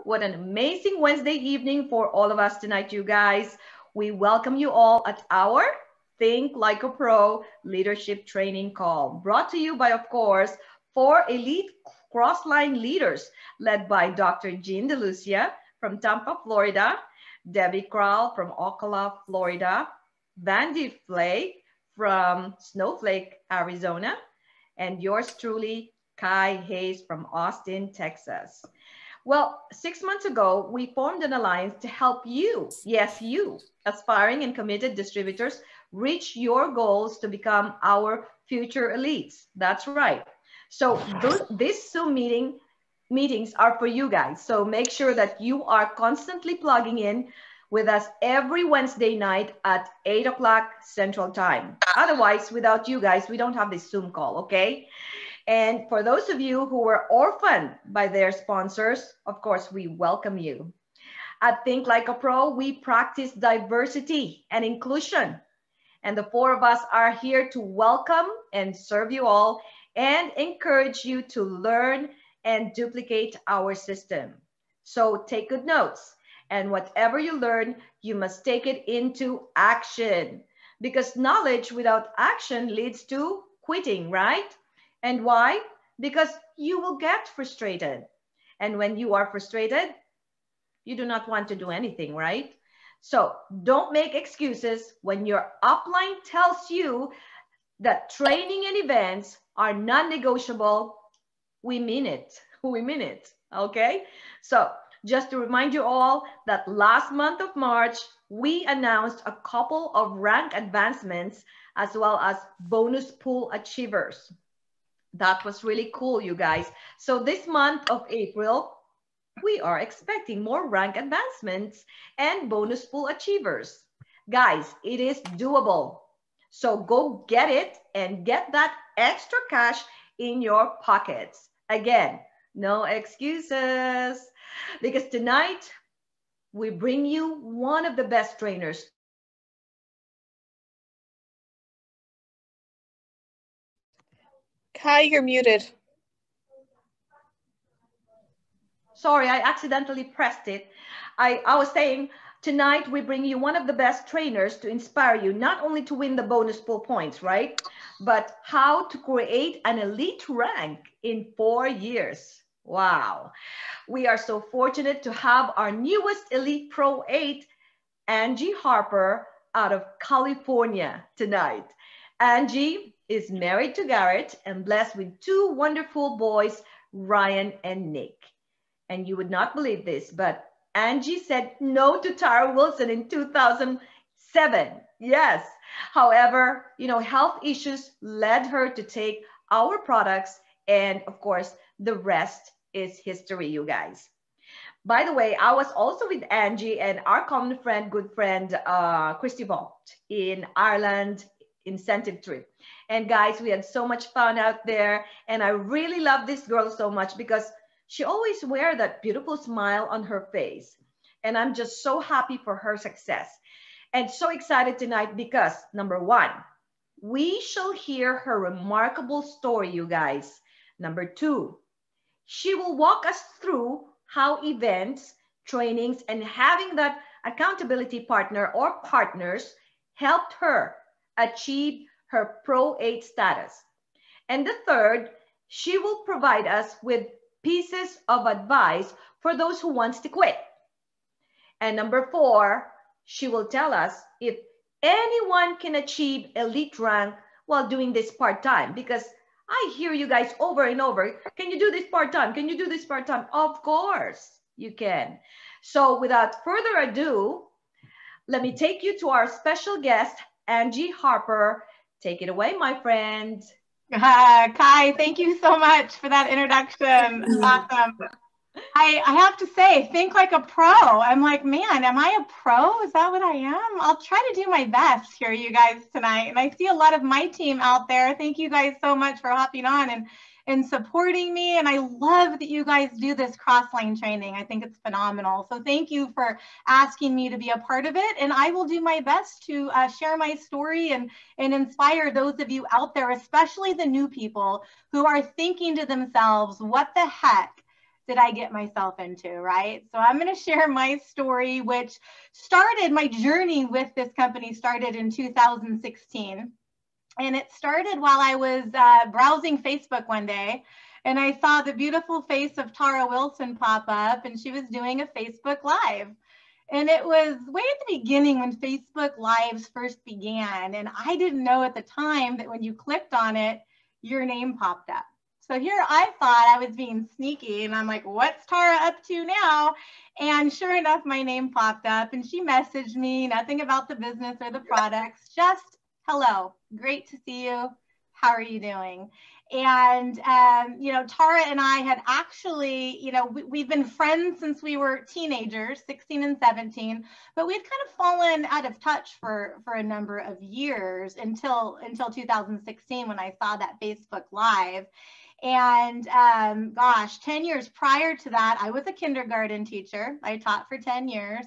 What an amazing Wednesday evening for all of us tonight, you guys. We welcome you all at our Think Like a Pro leadership training call, brought to you by, of course, four elite crossline leaders led by Dr. Jean DeLucia from Tampa, Florida, Debbie Krall from Ocala, Florida, Vandy Flake from Snowflake, Arizona, and yours truly, Kai Hayes from Austin, Texas. Well, 6 months ago, we formed an alliance to help you, yes, you, aspiring and committed distributors, reach your goals to become our future elites. That's right. So these Zoom meetings are for you guys. So make sure that you are constantly plugging in with us every Wednesday night at 8 o'clock Central Time. Otherwise, without you guys, we don't have this Zoom call, okay? And for those of you who were orphaned by their sponsors, of course, we welcome you. At Think Like a Pro, we practice diversity and inclusion. And the four of us are here to welcome and serve you all and encourage you to learn and duplicate our system. So take good notes. And whatever you learn, you must take it into action. Because knowledge without action leads to quitting, right? And why? Because you will get frustrated. And when you are frustrated, you do not want to do anything, right? So don't make excuses when your upline tells you that training and events are non-negotiable. We mean it. We mean it. Okay? So just to remind you all that last month of March, we announced a couple of rank advancements as well as bonus pool achievers. That was really cool, you guys. So this month of April, we are expecting more rank advancements and bonus pool achievers. Guys, it is doable. So go get it and get that extra cash in your pockets. Again, no excuses. Because tonight, we bring you one of the best trainers. Kai, you're muted. Sorry, I accidentally pressed it. I was saying tonight we bring you one of the best trainers to inspire you, not only to win the bonus pool points, right? But how to create an elite rank in 4 years. Wow. We are so fortunate to have our newest Elite Pro 8, Angie Harper, out of California tonight. Angie is married to Garrett and blessed with two wonderful boys, Ryan and Nick. And you would not believe this, but Angie said no to Tara Wilson in 2007. Yes. However, health issues led her to take our products. And of course, the rest is history, you guys. By the way, I was also with Angie and our common friend, good friend, Christy Vault in Ireland incentive trip. And guys, we had so much fun out there. And I really love this girl so much because she always wears that beautiful smile on her face. And I'm just so happy for her success. And so excited tonight because, number one, we shall hear her remarkable story, you guys. Number two, she will walk us through how events, trainings, and having that accountability partner or partners helped her achieve her Pro 8 status. And the third, she will provide us with pieces of advice for those who wants to quit. And number four, she will tell us if anyone can achieve elite rank while doing this part-time, because I hear you guys over and over, can you do this part-time? Can you do this part-time? Of course you can. So without further ado, let me take you to our special guest, Angie Harper. Take it away, my friend. Kai, thank you so much for that introduction. Awesome. I have to say, think like a pro. I'm like, man, am I a pro? Is that what I am? I'll try to do my best here, you guys, tonight. And I see a lot of my team out there. Thank you guys so much for hopping on and supporting me. And I love that you guys do this cross-line training. I think it's phenomenal. So thank you for asking me to be a part of it. And I will do my best to share my story and inspire those of you out there, especially the new people who are thinking to themselves, what the heck? did I get myself into, right? So I'm going to share my story, which started, my journey with this company started in 2016. And it started while I was browsing Facebook one day, and I saw the beautiful face of Tara Wilson pop up, and she was doing a Facebook Live. And it was way at the beginning when Facebook Lives first began. And I didn't know at the time that when you clicked on it, your name popped up. So here I thought I was being sneaky, and I'm like, what's Tara up to now? And sure enough, my name popped up, and she messaged me, nothing about the business or the products, just hello, great to see you. How are you doing? And, you know, Tara and I had actually, you know, we've been friends since we were teenagers, 16 and 17, but we'd kind of fallen out of touch for a number of years until 2016 when I saw that Facebook Live. And gosh, 10 years prior to that, I was a kindergarten teacher. I taught for 10 years,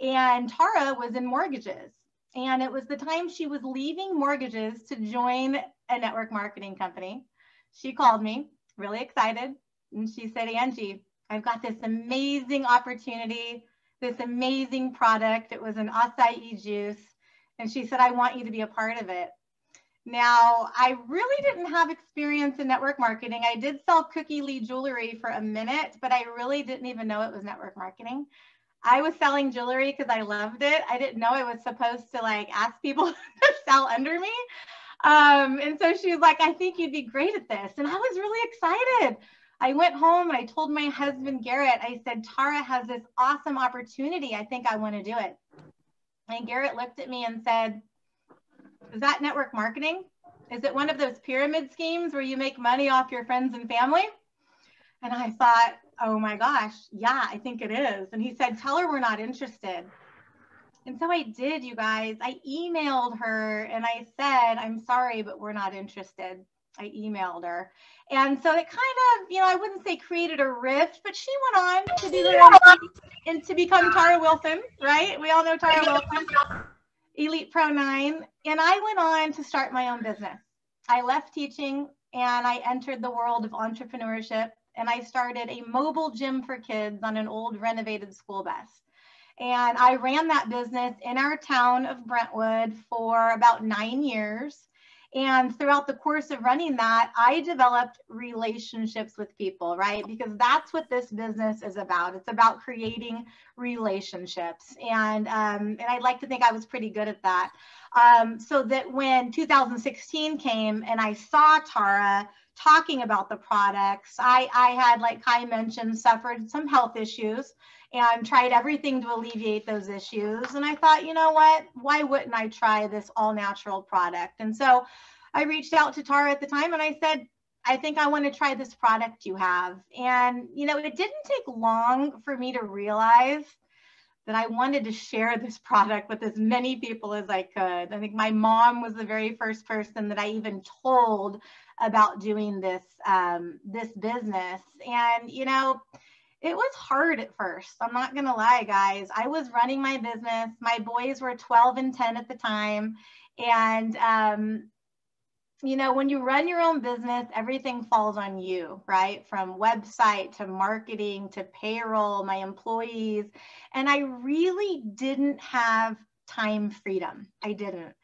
and Tara was in mortgages. And it was the time she was leaving mortgages to join a network marketing company. She called me really excited, and she said, Angie, I've got this amazing opportunity, this amazing product. It was an acai juice. And she said, I want you to be a part of it. Now, I really didn't have experience in network marketing. I did sell Cookie Lee jewelry for a minute, but I really didn't even know it was network marketing. I was selling jewelry because I loved it. I didn't know I was supposed to like ask people to sell under me. And so she was like, I think you'd be great at this. And I was really excited. I went home and I told my husband, Garrett, I said, Tara has this awesome opportunity. I think I want to do it. And Garrett looked at me and said, is that network marketing? Is it one of those pyramid schemes where you make money off your friends and family? And I thought, oh my gosh, yeah, I think it is. And he said, tell her we're not interested. And so I did, you guys. I emailed her and I said, I'm sorry, but we're not interested. I emailed her. And so it kind of, you know, I wouldn't say created a rift, but she went on to do her own thing and to become Tara Wilson, right? We all know Tara Wilson, Elite Pro 9. And I went on to start my own business. I left teaching and I entered the world of entrepreneurship. And I started a mobile gym for kids on an old renovated school bus. And I ran that business in our town of Brentwood for about 9 years. And throughout the course of running that, I developed relationships with people, right? Because that's what this business is about. It's about creating relationships. And I'd like to think I was pretty good at that. So that when 2016 came and I saw Tara talking about the products, I had, like Kai mentioned, suffered some health issues and tried everything to alleviate those issues. And I thought, you know what, why wouldn't I try this all natural product? And so I reached out to Tara at the time and I said, I think I want to try this product you have. And, you know, it didn't take long for me to realize that I wanted to share this product with as many people as I could. I think my mom was the very first person that I even told about doing this, this business. And, you know, it was hard at first. I'm not going to lie, guys. I was running my business. My boys were 12 and 10 at the time. And, you know, when you run your own business, everything falls on you, right? From website to marketing to payroll, my employees. And I really didn't have time freedom. I didn't.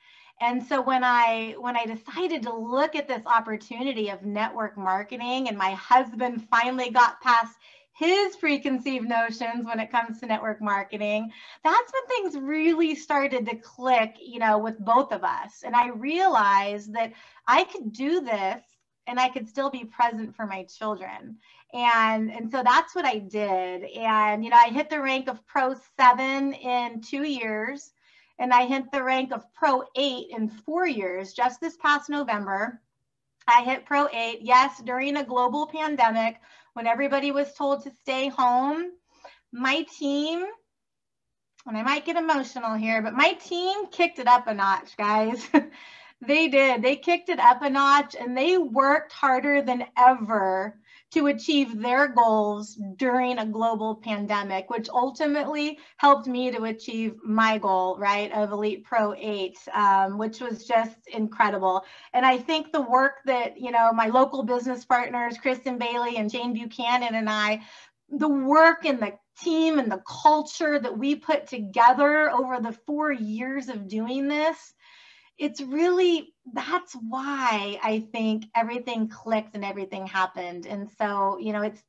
And so when I decided to look at this opportunity of network marketing, and my husband finally got past his preconceived notions when it comes to network marketing, that's when things really started to click, you know, with both of us. And I realized that I could do this and I could still be present for my children. And so that's what I did. And, you know, I hit the rank of Pro 7 in 2 years. And I hit the rank of Pro 8 in 4 years. Just this past November, I hit Pro 8. Yes, during a global pandemic, when everybody was told to stay home, my team, and I might get emotional here, but my team kicked it up a notch, guys. They did. They kicked it up a notch, and they worked harder than ever to achieve their goals during a global pandemic, which ultimately helped me to achieve my goal, right, of Elite Pro 8, which was just incredible. And I think the work that, you know, my local business partners, Kristen Bailey and Jane Buchanan and I the work and the team and the culture that we put together over the 4 years of doing this, it's really, that's why I think everything clicked and everything happened. And so, you know, it's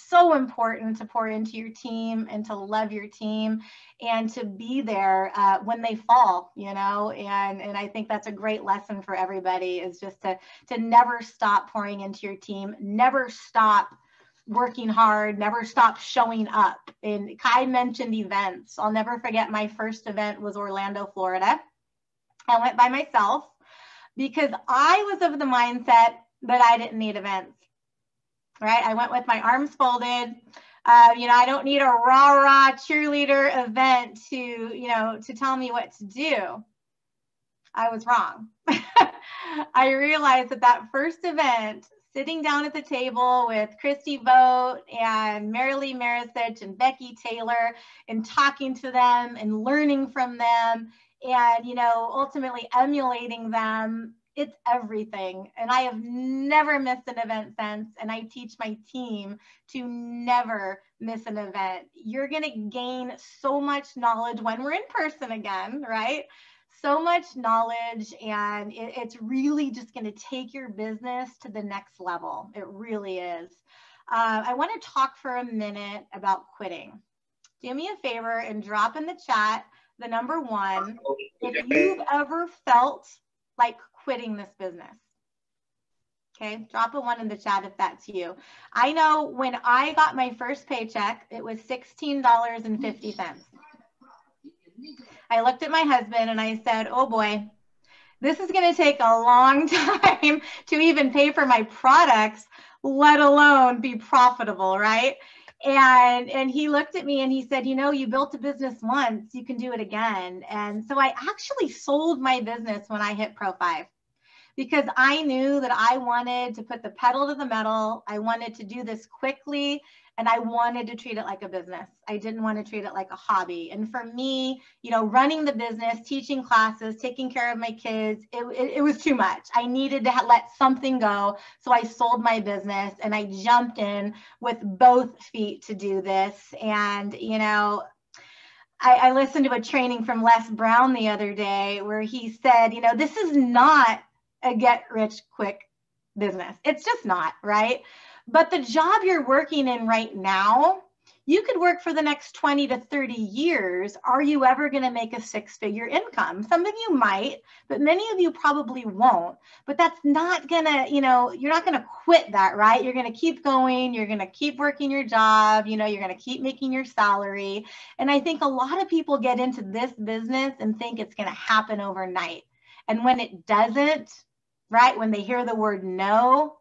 so important to pour into your team and to love your team and to be there when they fall, you know, and I think that's a great lesson for everybody, is just to never stop pouring into your team, never stop working hard, never stop showing up. And Kai mentioned events. I'll never forget, my first event was Orlando, Florida. I went by myself because I was of the mindset that I didn't need events. Right? I went with my arms folded. You know, I don't need a rah-rah cheerleader event to, you know, to tell me what to do. I was wrong. I realized that first event, sitting down at the table with Christy Vogt and Marilee Marisich and Becky Taylor and talking to them and learning from them and, you know, ultimately emulating them, it's everything. And I have never missed an event since. And I teach my team to never miss an event. You're going to gain so much knowledge when we're in person again, right? So much knowledge, and it's really just going to take your business to the next level. It really is. I want to talk for a minute about quitting. Do me a favor and drop in the chat the number 1 if you've ever felt like quitting this business. Okay, drop a 1 in the chat if that's you. I know when I got my first paycheck, it was $16.50. I looked at my husband and I said, oh boy, this is going to take a long time to even pay for my products, let alone be profitable, right? And he looked at me and he said, you know, you built a business once, you can do it again. And so I actually sold my business when I hit Pro 5, because I knew that I wanted to put the pedal to the metal. I wanted to do this quickly, and I wanted to treat it like a business. I didn't want to treat it like a hobby. And for me, you know, running the business, teaching classes, taking care of my kids, it was too much. I needed to let something go. So I sold my business and I jumped in with both feet to do this. And, you know, I listened to a training from Les Brown the other day where he said, you know, this is not a get rich quick business. It's just not, right? But the job you're working in right now, you could work for the next 20 to 30 years. Are you ever going to make a 6-figure income? Some of you might, but many of you probably won't. But that's not going to, you know, you're not going to quit that, right? You're going to keep going. You're going to keep working your job. You know, you're going to keep making your salary. And I think a lot of people get into this business and think it's going to happen overnight. And when it doesn't, right, when they hear the word no,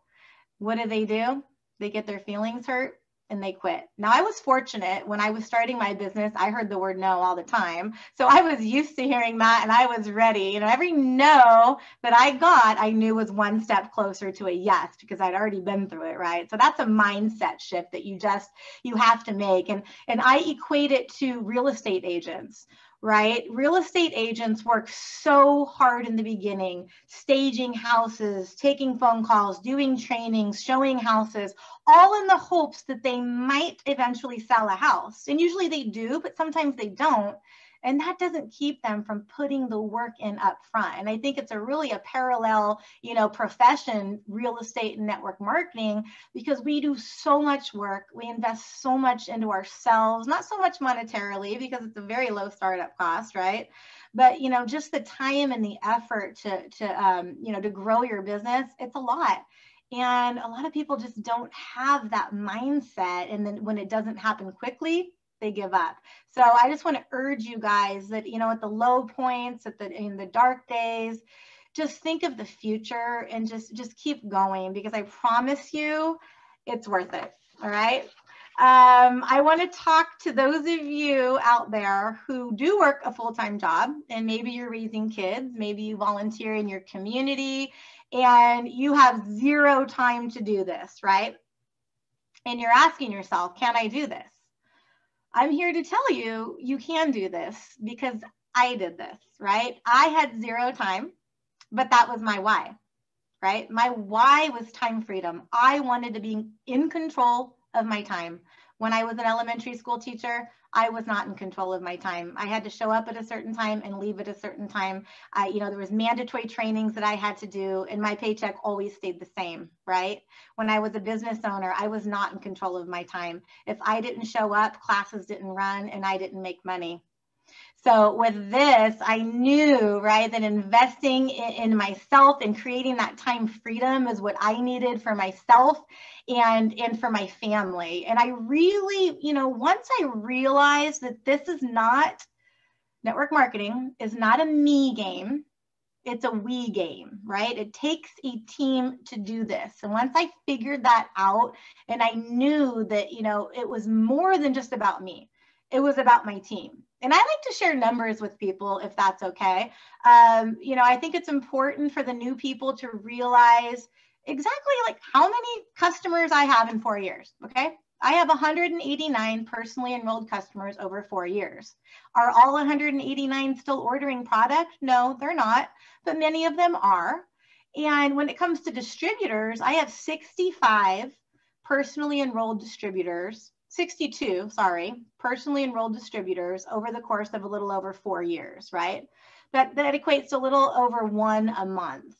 what do? They get their feelings hurt and they quit. Now, I was fortunate when I was starting my business, I heard the word no all the time. So I was used to hearing that and I was ready. You know, every no that I got, I knew was one step closer to a yes, because I'd already been through it, right? So that's a mindset shift that you have to make. And I equate it to real estate agents. Right? Real estate agents work so hard in the beginning, staging houses, taking phone calls, doing trainings, showing houses, all in the hopes that they might eventually sell a house. And usually they do, but sometimes they don't. And that doesn't keep them from putting the work in up front. And I think it's really a parallel, you know, profession, real estate and network marketing, because we do so much work. We invest so much into ourselves, not so much monetarily because it's a very low startup cost, right? But, you know, just the time and the effort to grow your business, it's a lot. And a lot of people just don't have that mindset. And then when it doesn't happen quickly, they give up. So I just want to urge you guys that, you know, at the low points, in the dark days, just think of the future and just keep going, because I promise you it's worth it. All right. I want to talk to those of you out there who do work a full-time job, and maybe you're raising kids, maybe you volunteer in your community and you have zero time to do this, right? And you're asking yourself, can I do this? I'm here to tell you, you can do this, because I did this, right? I had zero time, but that was my why, right? My why was time freedom. I wanted to be in control of my time. When I was an elementary school teacher, I was not in control of my time. I had to show up at a certain time and leave at a certain time. There was mandatory trainings that I had to do, and my paycheck always stayed the same, right? When I was a business owner, I was not in control of my time. If I didn't show up, classes didn't run, and I didn't make money. So with this, I knew, right, that investing in myself and creating that time freedom is what I needed for myself and for my family. And I really, once I realized that this is not, network marketing is not a me game, it's a we game, right? It takes a team to do this. And once I figured that out, and I knew that, it was more than just about me, it was about my team. And I like to share numbers with people if that's okay. I think it's important for the new people to realize exactly like how many customers I have in 4 years, okay? I have 189 personally enrolled customers over 4 years. Are all 189 still ordering product? No, they're not, but many of them are. And when it comes to distributors, I have 65 personally enrolled distributors, 62, sorry, personally enrolled distributors over the course of a little over 4 years, right? That equates to a little over one a month.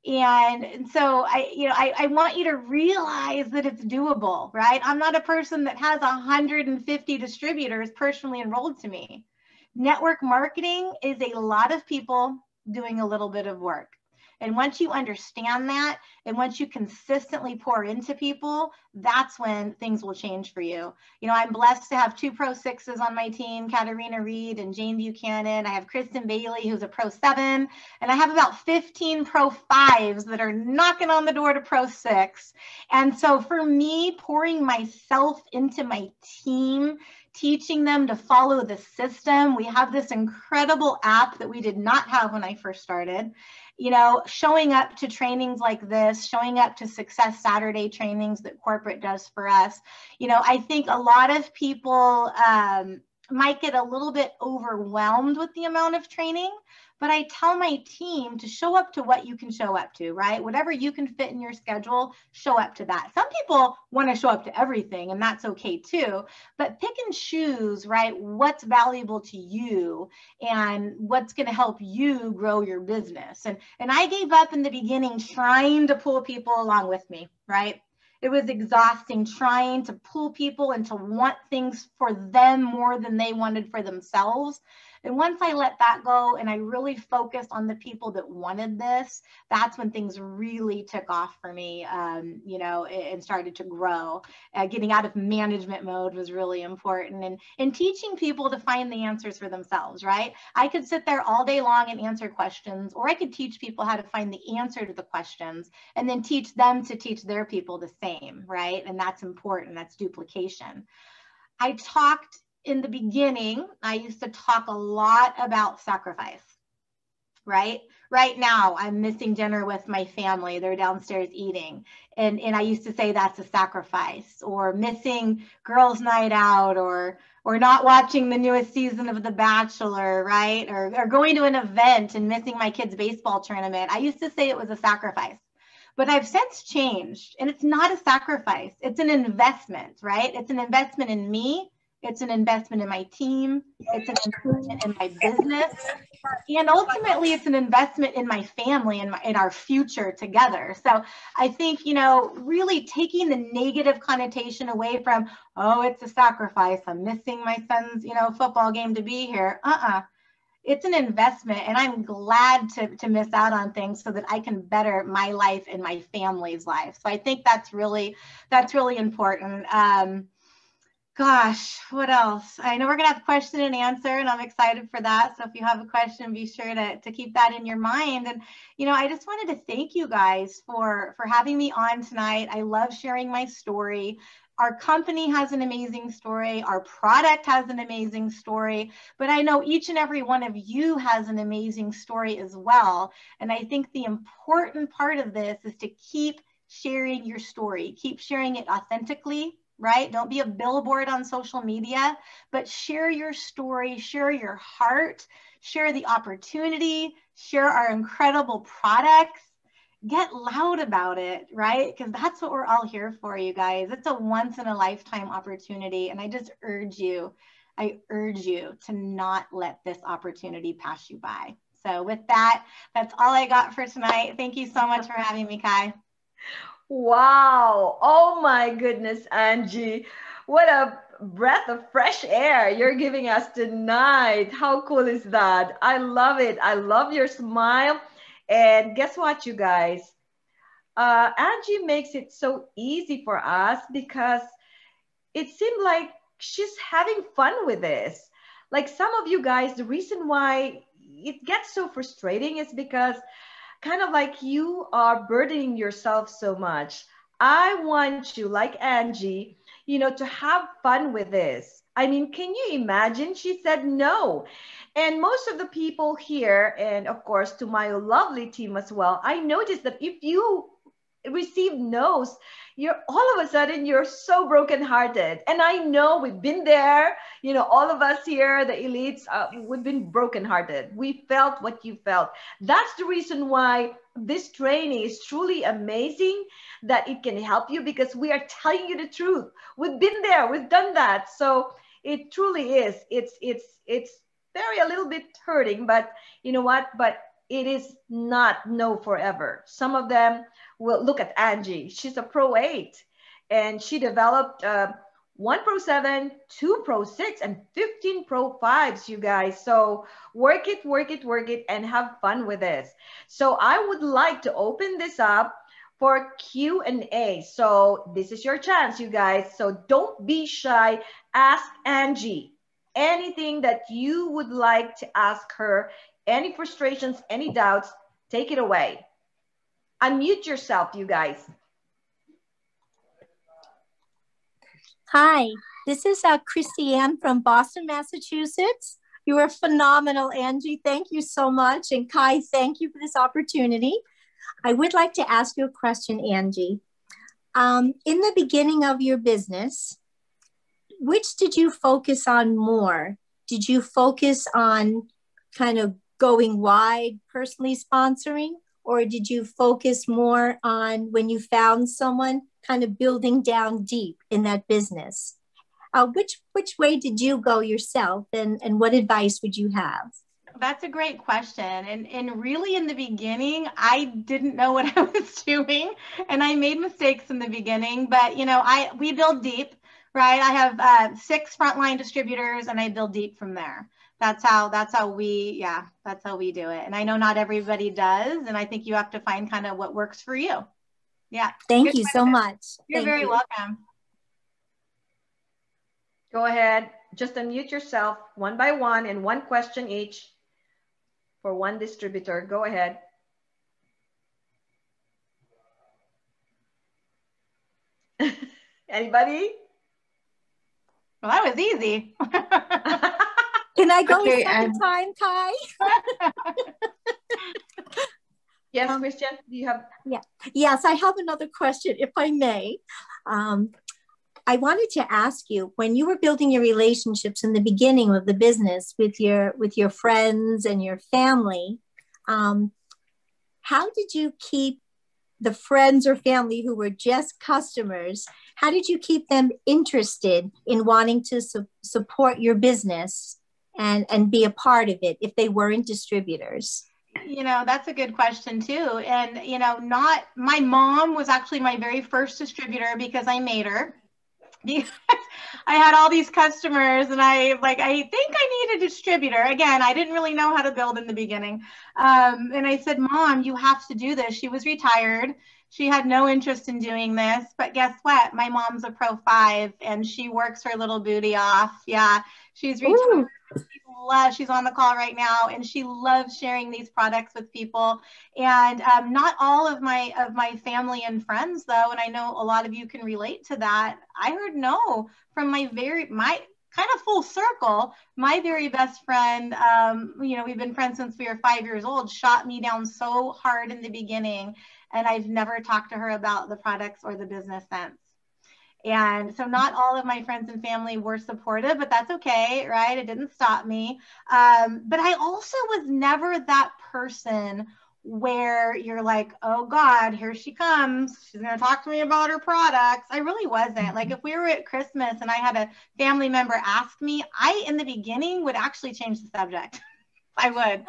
And so I want you to realize that it's doable, right? I'm not a person that has 150 distributors personally enrolled to me. Network marketing is a lot of people doing a little bit of work. And once you understand that, and once you consistently pour into people, that's when things will change for you. I'm blessed to have 2 Pro 6s on my team, Katarina Reed and Jane Buchanan. I have Kristen Bailey, who's a Pro 7, and I have about 15 Pro 5s that are knocking on the door to Pro 6. And so for me, pouring myself into my team, teaching them to follow the system. We have this incredible app that we did not have when I first started. Showing up to trainings like this, showing up to Success Saturday trainings that corporate does for us. I think a lot of people might get a little bit overwhelmed with the amount of training, but I tell my team to show up to what you can show up to, right? Whatever you can fit in your schedule, show up to that. Some people want to show up to everything, and that's okay too, but pick and choose, right? What's valuable to you and what's going to help you grow your business. And I gave up in the beginning trying to pull people along with me, right? It was exhausting trying to pull people and to want things for them more than they wanted for themselves. And once I let that go and I really focused on the people that wanted this, that's when things really took off for me, and started to grow. Getting out of management mode was really important, and teaching people to find the answers for themselves, right? I could sit there all day long and answer questions, or I could teach people how to find the answer to the questions and then teach them to teach their people the same, right? And that's important. That's duplication. I talked in the beginning, I used to talk a lot about sacrifice, right? Right now, I'm missing dinner with my family. They're downstairs eating. And I used to say that's a sacrifice, or missing girls' night out, or not watching the newest season of The Bachelor, right? Or going to an event and missing my kid's baseball tournament. I used to say it was a sacrifice. But I've since changed, and it's not a sacrifice. It's an investment, right? It's an investment in me. It's an investment in my team. It's an investment in my business. And ultimately, it's an investment in my family and in our future together. So I think, really taking the negative connotation away from, oh, it's a sacrifice. I'm missing my son's, football game to be here. It's an investment, and I'm glad to miss out on things so that I can better my life and my family's life. So I think that's really important. Gosh, what else? I know we're going to have question and answer, and I'm excited for that. So if you have a question, be sure to keep that in your mind. And, I just wanted to thank you guys for having me on tonight. I love sharing my story. Our company has an amazing story. Our product has an amazing story. But I know each and every one of you has an amazing story as well. And I think the important part of this is to keep sharing your story. Keep sharing it authentically. Right? Don't be a billboard on social media, but share your story, share your heart, share the opportunity, share our incredible products. get loud about it, right? Because that's what we're all here for, you guys. It's a once in a lifetime opportunity. And I urge you to not let this opportunity pass you by. So with that, that's all I got for tonight. Thank you so much for having me, Kai. Wow. Oh my goodness, Angie. What a breath of fresh air you're giving us tonight. How cool is that? I love it. I love your smile. And guess what, you guys? Angie makes it so easy for us because it seemed like she's having fun with this. Like some of you guys, the reason why it gets so frustrating is because kind of like you are burdening yourself so much. I want you, like Angie, to have fun with this. I mean, can you imagine? She said no. And most of the people here, and of course to my lovely team as well, I noticed that if you receive no's, you're all of a sudden you're so brokenhearted. And I know we've been there, all of us here, the elites, we've been brokenhearted. We felt what you felt. That's the reason why this training is truly amazing, that it can help you because we are telling you the truth. We've been there, we've done that. So it truly is. It's very a little bit hurting, but you know what? But it is not no forever. Some of them will look at Angie. She's a Pro 8 and she developed 1 Pro 7, 2 Pro 6, and 15 Pro 5s, you guys. So work it, work it, work it, and have fun with this. So I would like to open this up for Q&A. So this is your chance, you guys. So don't be shy. Ask Angie anything that you would like to ask her. Any frustrations, any doubts, take it away. Unmute yourself, you guys. Hi, this is Christy Ann from Boston, Massachusetts. You are phenomenal, Angie. Thank you so much. And Kai, thank you for this opportunity. I would like to ask you a question, Angie. In the beginning of your business, which did you focus on more? Did you focus on kind of going wide, personally sponsoring, or did you focus more on when you found someone kind of building down deep in that business? Which way did you go yourself, and what advice would you have? That's a great question. And really in the beginning, I didn't know what I was doing and I made mistakes in the beginning, but we build deep, right? I have 6 frontline distributors and I build deep from there. That's how we do it. And I know not everybody does. And I think you have to find kind of what works for you. Yeah. Thank you so much. You're very welcome. Go ahead. Just unmute yourself one by one and one question each for one distributor. Go ahead. Anybody? Well, that was easy. Can I go a second time, Kai? Yes, Christian, do you have? Yeah. Yes, I have another question, if I may. I wanted to ask you, when you were building your relationships in the beginning of the business with your friends and your family, how did you keep the friends or family who were just customers, how did you keep them interested in wanting to support your business and be a part of it if they weren't distributors? That's a good question too. And, not my mom was actually my very first distributor because I made her. I had all these customers and I think I need a distributor. Again, I didn't really know how to build in the beginning. And I said, Mom, you have to do this. She was retired. She had no interest in doing this, but guess what? My mom's a Pro 5 and she works her little booty off. Yeah, she's retired. She's on the call right now and she loves sharing these products with people. And not all of my family and friends though, and I know a lot of you can relate to that. I heard no from my kind of full circle. My very best friend, we've been friends since we were 5 years old, shot me down so hard in the beginning. And I've never talked to her about the products or the business since. And so not all of my friends and family were supportive, but that's okay, right? It didn't stop me. But I also was never that person where you're like, oh God, here she comes. She's going to talk to me about her products. I really wasn't. Like if we were at Christmas and I had a family member ask me, I, in the beginning, would actually change the subject. I would.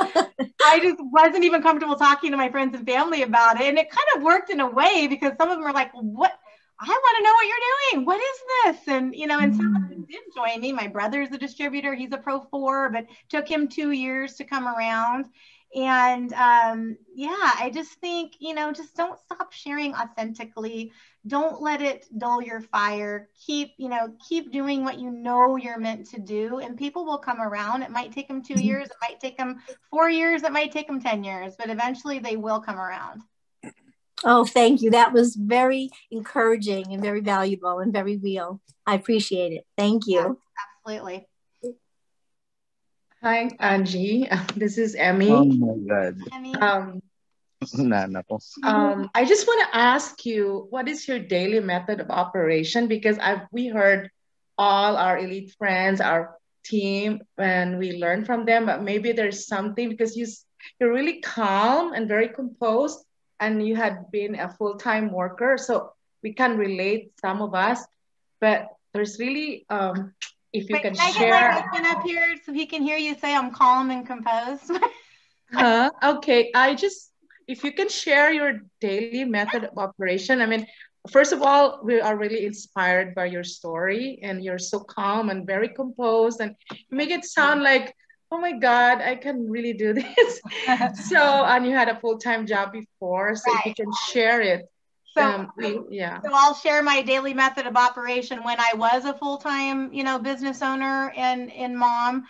I just wasn't even comfortable talking to my friends and family about it. And it kind of worked in a way because some of them were like, what? I want to know what you're doing. What is this? And, you know, and some of them did join me. My brother's a distributor. He's a Pro 4, but took him 2 years to come around. And yeah, I just think, you know, just don't stop sharing authentically. Don't let it dull your fire. Keep, you know, keep doing what you know you're meant to do, and people will come around. It might take them 2 years. It might take them 4 years. It might take them 10 years, but eventually they will come around. Oh, thank you. That was very encouraging and very valuable and very real. I appreciate it. Thank you. Yeah, absolutely. Hi, Angie. This is Oh Emmy. my God. Emmy? Nana po. I just want to ask you, what is your daily method of operation? Because we heard all our elite friends, our team, and we learned from them, but maybe there's something because you're really calm and very composed, and you had been a full-time worker, so we can relate, some of us, but there's really, if you Wait, can can I get share. my husband up here so he can hear you say I'm calm and composed? Okay, if you can share your daily method of operation. I mean, first of all, we are really inspired by your story, and you're so calm and very composed, and you make it sound like, oh my God, I can really do this. So, and you had a full-time job before, so if you can share it. So, yeah. So I'll share my daily method of operation when I was a full-time, you know, business owner and mom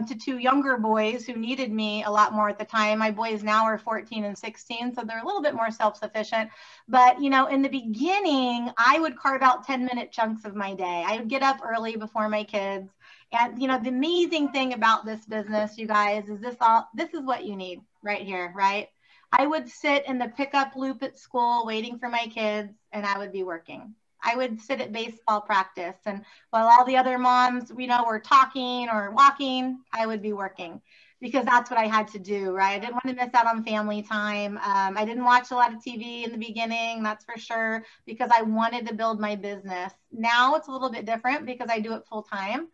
to 2 younger boys who needed me a lot more at the time. My boys now are 14 and 16, so they're a little bit more self-sufficient. But, you know, in the beginning, I would carve out 10-minute chunks of my day. I would get up early before my kids. And, you know, the amazing thing about this business, you guys, is this is what you need right here, right? I would sit in the pickup loop at school waiting for my kids, and I would be working. I would sit at baseball practice, and while all the other moms, you know, were talking or walking, I would be working because that's what I had to do, right? I didn't want to miss out on family time. I didn't watch a lot of TV in the beginning, that's for sure, because I wanted to build my business. Now it's a little bit different because I do it full time.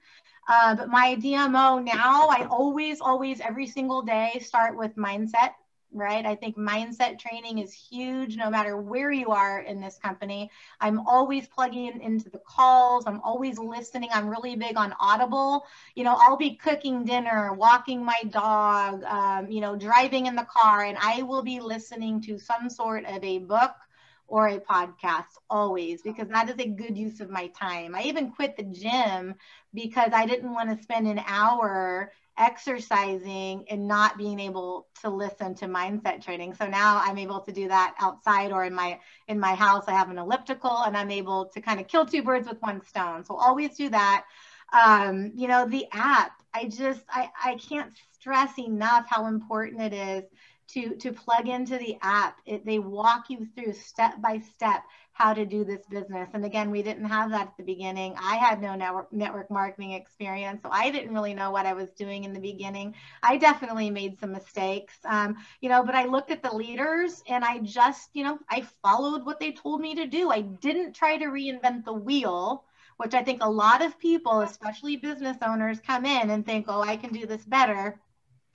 But my DMO now, I always, every single day start with mindset. Right? I think mindset training is huge no matter where you are in this company. I'm always plugging into the calls. I'm always listening. I'm really big on Audible. You know, I'll be cooking dinner, walking my dog, you know, driving in the car, and I will be listening to some sort of a book or a podcast always, because that is a good use of my time. I even quit the gym because I didn't want to spend an hour exercising and not being able to listen to mindset training. So now I'm able to do that outside or in my house. I have an elliptical and I'm able to kind of kill 2 birds with 1 stone. So always do that. You know, the app, I can't stress enough how important it is to plug into the app. They walk you through step by step how to do this business. And again, we didn't have that at the beginning. I had no network marketing experience, so I didn't really know what I was doing in the beginning. I definitely made some mistakes, you know, but I looked at the leaders and I just, you know, I followed what they told me to do. I didn't try to reinvent the wheel, which I think a lot of people, especially business owners, come in and think, oh, I can do this better.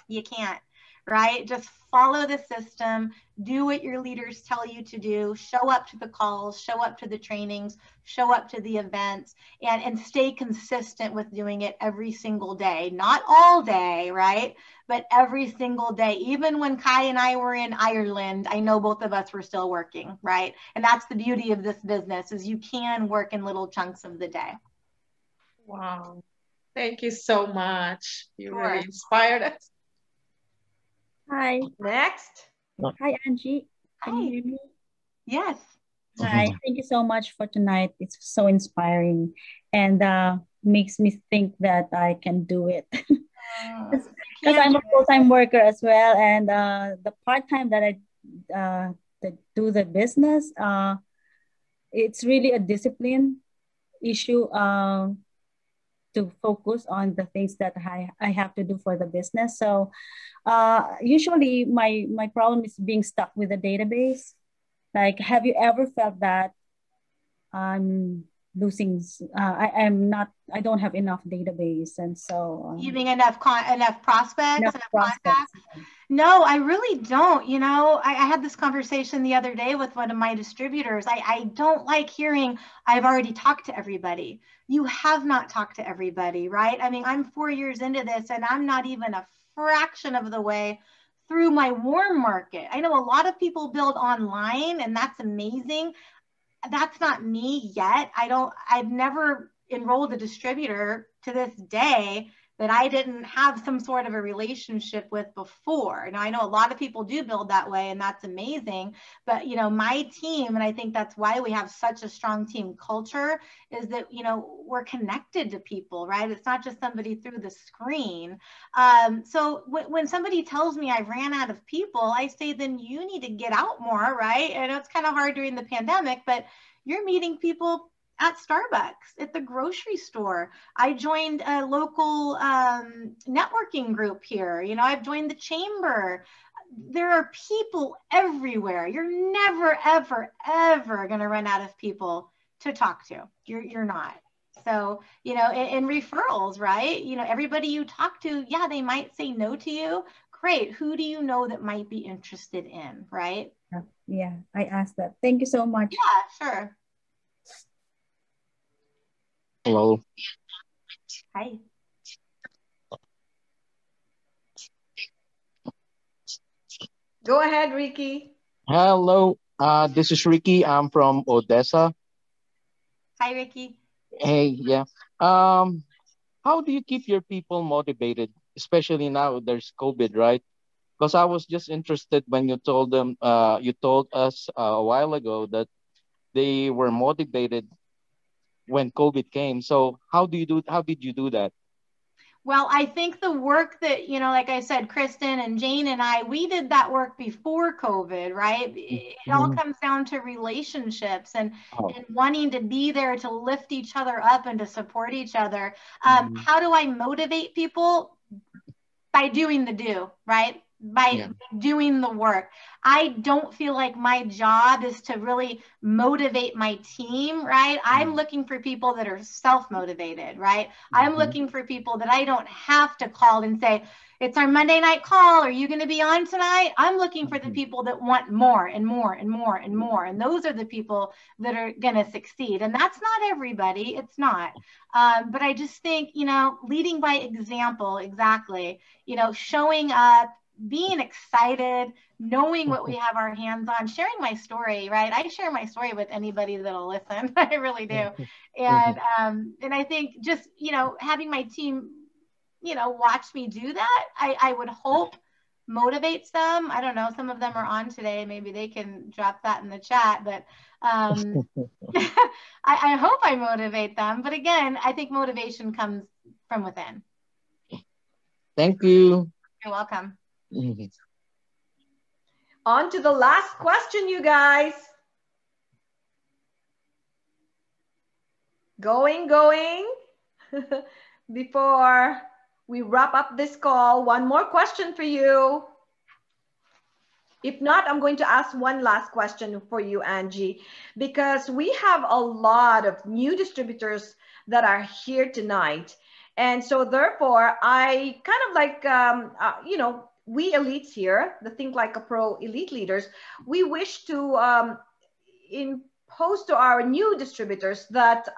You can't. Right? Just follow the system, do what your leaders tell you to do, show up to the calls, show up to the trainings, show up to the events, and stay consistent with doing it every single day. Not all day, right? But every single day. Even when Kai and I were in Ireland, I know both of us were still working, right? And that's the beauty of this business, is you can work in little chunks of the day. Wow. Thank you so much. You really inspired us. Hi. Next. Hi, Angie. Can Hi. you hear me? Yes. Hi. Thank you so much for tonight. It's so inspiring and makes me think that I can do it. Because I'm a full-time worker as well. And the part-time that I that do the business, it's really a discipline issue to to focus on the things that I have to do for the business. So usually my problem is being stuck with the database. Like, have you ever felt that I'm losing, I don't have enough database, and so you mean enough prospects, enough enough prospects. contacts? No, I really don't. You know, I had this conversation the other day with one of my distributors. I don't like hearing, I've already talked to everybody. You have not talked to everybody, right? I mean, I'm 4 years into this and I'm not even a fraction of the way through my warm market. I know a lot of people build online and that's amazing. That's not me yet. I've never enrolled a distributor to this day that I didn't have some sort of a relationship with before. Now, I know a lot of people do build that way, and that's amazing. But, you know, my team, and I think that's why we have such a strong team culture, is that, you know, we're connected to people, right? It's not just somebody through the screen. So when somebody tells me I ran out of people, I say, then you need to get out more, right? I know it's kind of hard during the pandemic, but you're meeting people at Starbucks, at the grocery store. I joined a local networking group here. You know, I've joined the chamber. There are people everywhere. You're never, ever, ever going to run out of people to talk to. You're not. So, you know, and referrals, right? You know, everybody you talk to, yeah, they might say no to you. Great. Who do you know that might be interested in, right? Yeah, I asked that. Thank you so much. Yeah, sure. Hello. Hi. Go ahead, Ricky. Hello. This is Ricky. I'm from Odessa. Hi, Ricky. Hey, yeah. Um, how do you keep your people motivated, especially now there's COVID, right? Because I was just interested when you told us a while ago that they were motivated when COVID came. So how did you do that? Well, I think the work that, you know, like I said, Kristen and Jane and I, we did that work before COVID, right? It all Mhm. comes down to relationships Oh. and wanting to be there to lift each other up and to support each other. Mhm. How do I motivate people? By doing the do, right? By Yeah. doing the work. I don't feel like my job is to really motivate my team, right? I'm looking for people that are self-motivated, right? I'm Mhm. looking for people that I don't have to call and say, it's our Monday night call. Are you going to be on tonight? I'm looking for the Mhm. people that want more and more and more and more. And those are the people that are going to succeed. And that's not everybody. It's not. But I just think, you know, leading by example, exactly, you know, showing up, being excited, knowing what we have our hands on, sharing my story, right? I share my story with anybody that'll listen. I really do. Mhm. And I think just, you know, having my team, you know, watch me do that, I would hope motivates them. I don't know, some of them are on today. Maybe they can drop that in the chat, but I hope I motivate them. But again, I think motivation comes from within. Thank you. You're welcome. Mhm. On to the last question, you guys. Going. Before we wrap up this call, one more question for you. If not, I'm going to ask one last question for you, Angie, because we have a lot of new distributors that are here tonight. And so therefore, I kind of like, you know, we elites here, the Think Like a Pro elite leaders, we wish to impose to our new distributors that,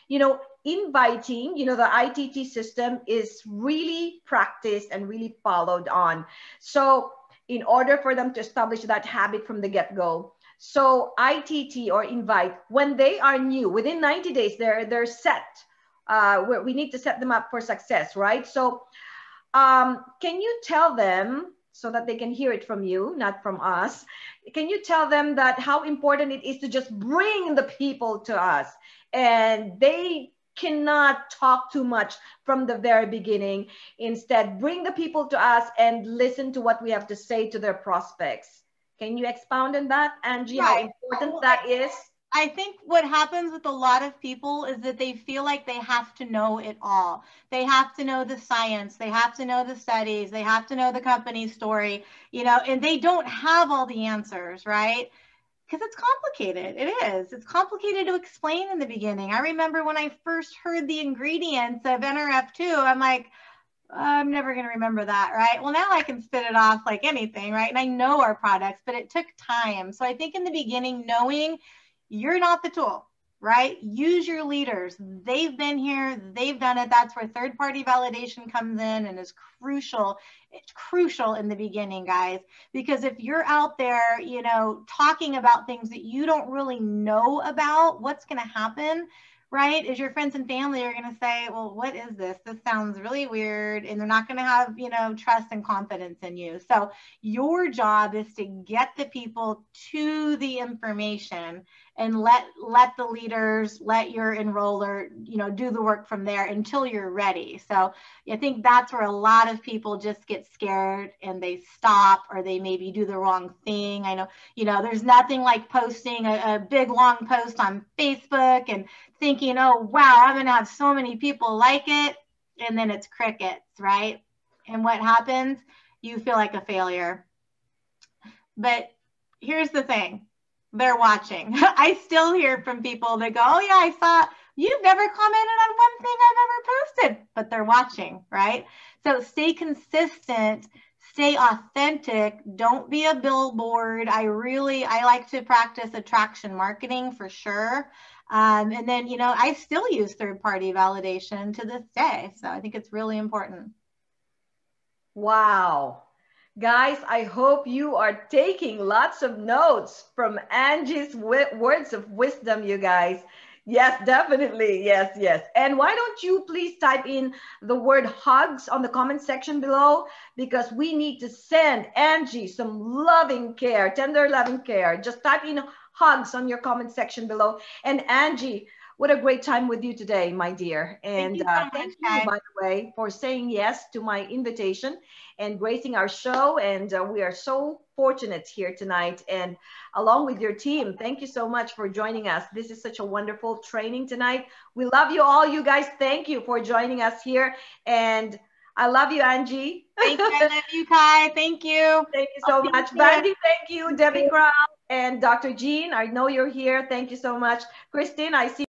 you know, inviting, you know, the ITT system is really practiced and really followed on. So in order for them to establish that habit from the get-go. So ITT or invite, when they are new, within 90 days, they're set. We need to set them up for success, right? So can you tell them, so that they can hear it from you, not from us, can you tell them that how important it is to just bring the people to us, and they cannot talk too much from the very beginning. Instead, bring the people to us and listen to what we have to say to their prospects. Can you expound on that, Angie, how Right. important Well, that is? I think what happens with a lot of people is that they feel like they have to know it all. They have to know the science, they have to know the studies, they have to know the company story, you know, and they don't have all the answers, right? Because it's complicated. It is. It's complicated to explain in the beginning. I remember when I first heard the ingredients of NRF2, I'm like, I'm never going to remember that, right? Well, now I can spit it off like anything, right? And I know our products, but it took time. So I think in the beginning, knowing you're not the tool, right? Use your leaders. They've been here, they've done it. That's where third-party validation comes in and is crucial. It's crucial in the beginning, guys, because if you're out there, you know, talking about things that you don't really know about, what's going to happen, right, is your friends and family are going to say, well, what is this? This sounds really weird. And they're not going to have, you know, trust and confidence in you. So your job is to get the people to the information and let the leaders, let your enroller, you know, do the work from there until you're ready. So I think that's where a lot of people just get scared and they stop, or they maybe do the wrong thing. I know, you know, there's nothing like posting a big long post on Facebook and thinking, oh, wow, I'm going to have so many people like it. And then it's crickets, right? And what happens? You feel like a failure. But here's the thing. They're watching. I still hear from people that go, oh yeah, I saw you've never commented on one thing I've ever posted, but they're watching, right? So stay consistent, stay authentic. Don't be a billboard. I like to practice attraction marketing for sure. And then, you know, I still use third-party validation to this day. So I think it's really important. Wow. Guys, I hope you are taking lots of notes from Angie's words of wisdom, you guys. Yes, definitely. Yes, yes. And why don't you please type in the word hugs on the comment section below, because we need to send Angie some loving care, tender loving care. Just type in hugs on your comment section below. And Angie, what a great time with you today, my dear. And thank you, by the way, for saying yes to my invitation and gracing our show. And we are so fortunate here tonight. And along with your team, thank you so much for joining us. This is such a wonderful training tonight. We love you all, you guys. Thank you for joining us here. And I love you, Angie. Thank you. I love you, Kai. Thank you. Thank you so much. Vandy, thank you. Debbie Crown and Dr. Jean, I know you're here. Thank you so much. Christine, I see